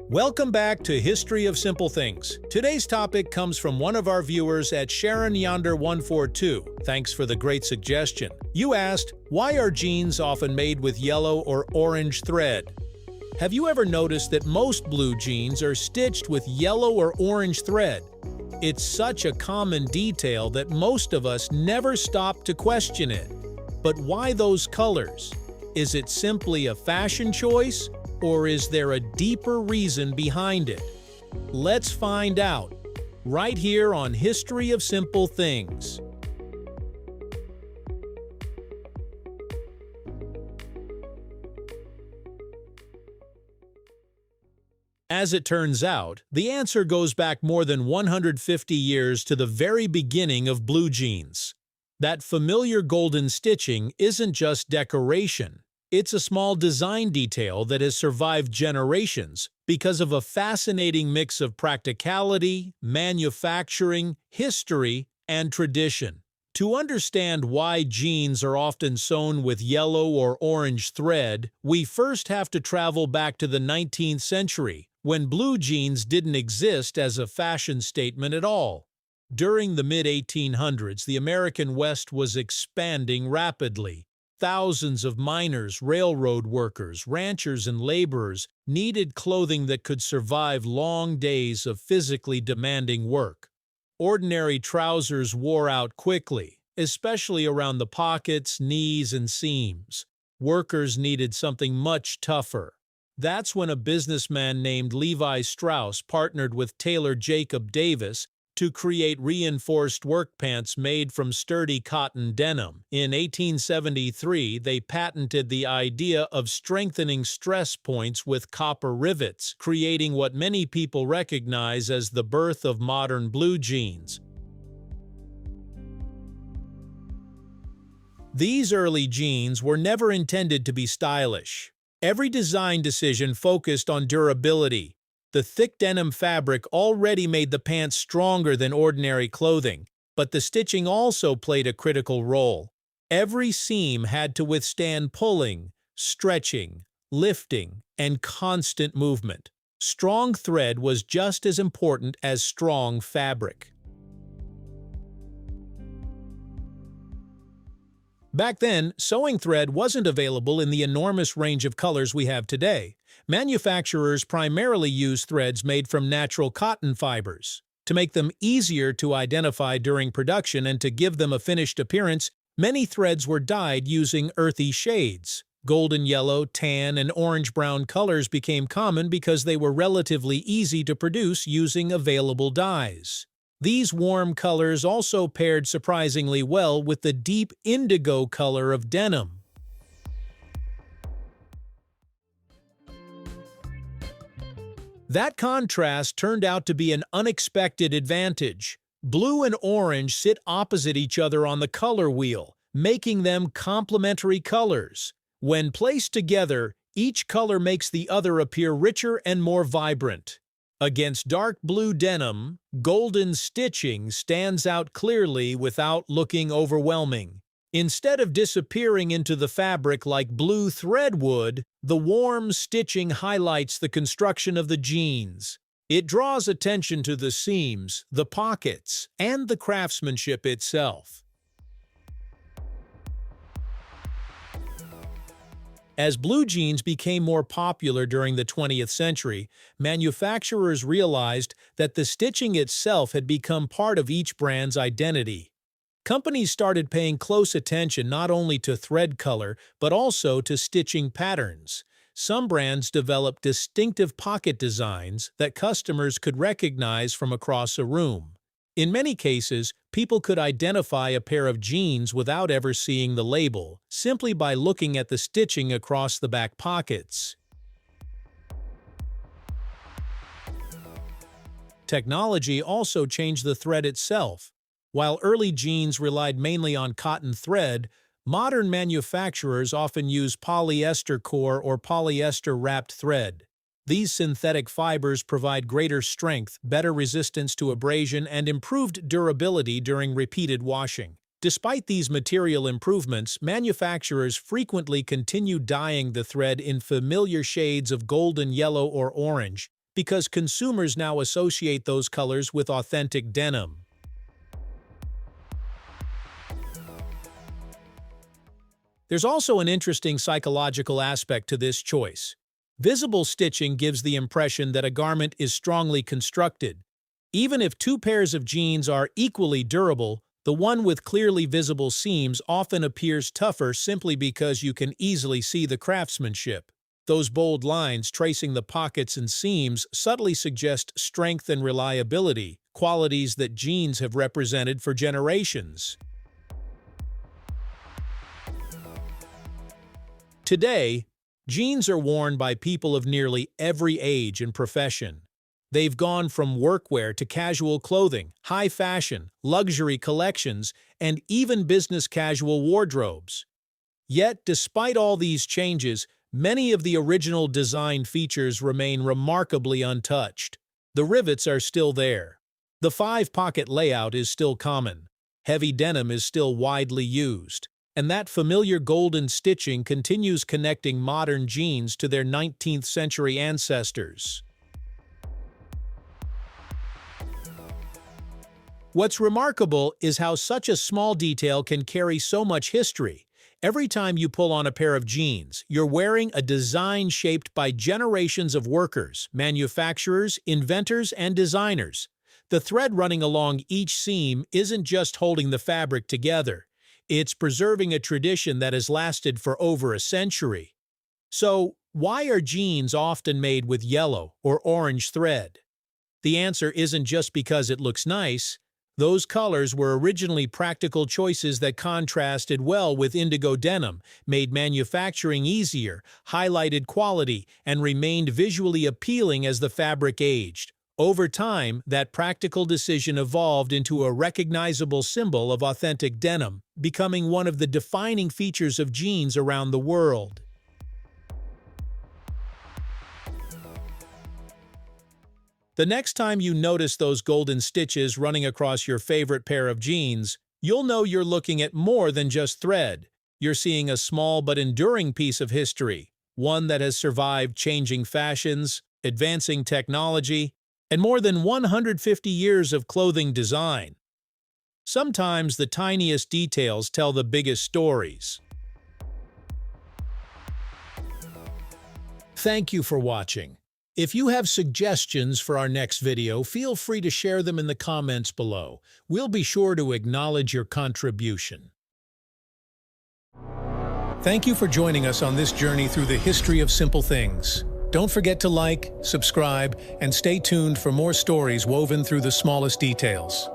Welcome back to History of Simple Things. Today's topic comes from one of our viewers at Sharon Yonder 142. Thanks for the great suggestion. You asked, why are jeans often made with yellow or orange thread? Have you ever noticed that most blue jeans are stitched with yellow or orange thread? It's such a common detail that most of us never stop to question it. But why those colors? Is it simply a fashion choice? Or is there a deeper reason behind it? Let's find out, right here on History of Simple Things. As it turns out, the answer goes back more than 150 years to the very beginning of blue jeans. That familiar golden stitching isn't just decoration. It's a small design detail that has survived generations because of a fascinating mix of practicality, manufacturing, history, and tradition. To understand why jeans are often sewn with yellow or orange thread, we first have to travel back to the 19th century, when blue jeans didn't exist as a fashion statement at all. During the mid-1800s, the American West was expanding rapidly. Thousands of miners, railroad workers, ranchers, and laborers needed clothing that could survive long days of physically demanding work. Ordinary trousers wore out quickly, especially around the pockets, knees, and seams. Workers needed something much tougher. That's when a businessman named Levi Strauss partnered with tailor Jacob Davis to create reinforced work pants made from sturdy cotton denim. In 1873, they patented the idea of strengthening stress points with copper rivets, creating what many people recognize as the birth of modern blue jeans. These early jeans were never intended to be stylish. Every design decision focused on durability. The thick denim fabric already made the pants stronger than ordinary clothing, but the stitching also played a critical role. Every seam had to withstand pulling, stretching, lifting, and constant movement. Strong thread was just as important as strong fabric. Back then, sewing thread wasn't available in the enormous range of colors we have today. Manufacturers primarily used threads made from natural cotton fibers. To make them easier to identify during production and to give them a finished appearance, many threads were dyed using earthy shades. Golden yellow, tan, and orange-brown colors became common because they were relatively easy to produce using available dyes. These warm colors also paired surprisingly well with the deep indigo color of denim. That contrast turned out to be an unexpected advantage. Blue and orange sit opposite each other on the color wheel, making them complementary colors. When placed together, each color makes the other appear richer and more vibrant. Against dark blue denim, golden stitching stands out clearly without looking overwhelming. Instead of disappearing into the fabric like blue thread would, the warm stitching highlights the construction of the jeans. It draws attention to the seams, the pockets, and the craftsmanship itself. As blue jeans became more popular during the 20th century, manufacturers realized that the stitching itself had become part of each brand's identity. Companies started paying close attention not only to thread color, but also to stitching patterns. Some brands developed distinctive pocket designs that customers could recognize from across a room. In many cases, people could identify a pair of jeans without ever seeing the label, simply by looking at the stitching across the back pockets. Technology also changed the thread itself. While early jeans relied mainly on cotton thread, modern manufacturers often use polyester core or polyester-wrapped thread. These synthetic fibers provide greater strength, better resistance to abrasion, and improved durability during repeated washing. Despite these material improvements, manufacturers frequently continue dyeing the thread in familiar shades of golden yellow or orange, because consumers now associate those colors with authentic denim. There's also an interesting psychological aspect to this choice. Visible stitching gives the impression that a garment is strongly constructed. Even if two pairs of jeans are equally durable, the one with clearly visible seams often appears tougher simply because you can easily see the craftsmanship. Those bold lines tracing the pockets and seams subtly suggest strength and reliability, qualities that jeans have represented for generations. Today, jeans are worn by people of nearly every age and profession. They've gone from workwear to casual clothing, high fashion, luxury collections, and even business casual wardrobes. Yet, despite all these changes, many of the original design features remain remarkably untouched. The rivets are still there. The 5-pocket layout is still common. Heavy denim is still widely used. And that familiar golden stitching continues connecting modern jeans to their 19th century ancestors. What's remarkable is how such a small detail can carry so much history. Every time you pull on a pair of jeans, you're wearing a design shaped by generations of workers, manufacturers, inventors, and designers. The thread running along each seam isn't just holding the fabric together. It's preserving a tradition that has lasted for over a century. So, why are jeans often made with yellow or orange thread? The answer isn't just because it looks nice. Those colors were originally practical choices that contrasted well with indigo denim, made manufacturing easier, highlighted quality, and remained visually appealing as the fabric aged. Over time, that practical decision evolved into a recognizable symbol of authentic denim, becoming one of the defining features of jeans around the world. The next time you notice those golden stitches running across your favorite pair of jeans, you'll know you're looking at more than just thread. You're seeing a small but enduring piece of history, one that has survived changing fashions, advancing technology, and more than 150 years of clothing design. Sometimes the tiniest details tell the biggest stories. Thank you for watching. If you have suggestions for our next video, feel free to share them in the comments below. We'll be sure to acknowledge your contribution. Thank you for joining us on this journey through the history of simple things. Don't forget to like, subscribe, and stay tuned for more stories woven through the smallest details.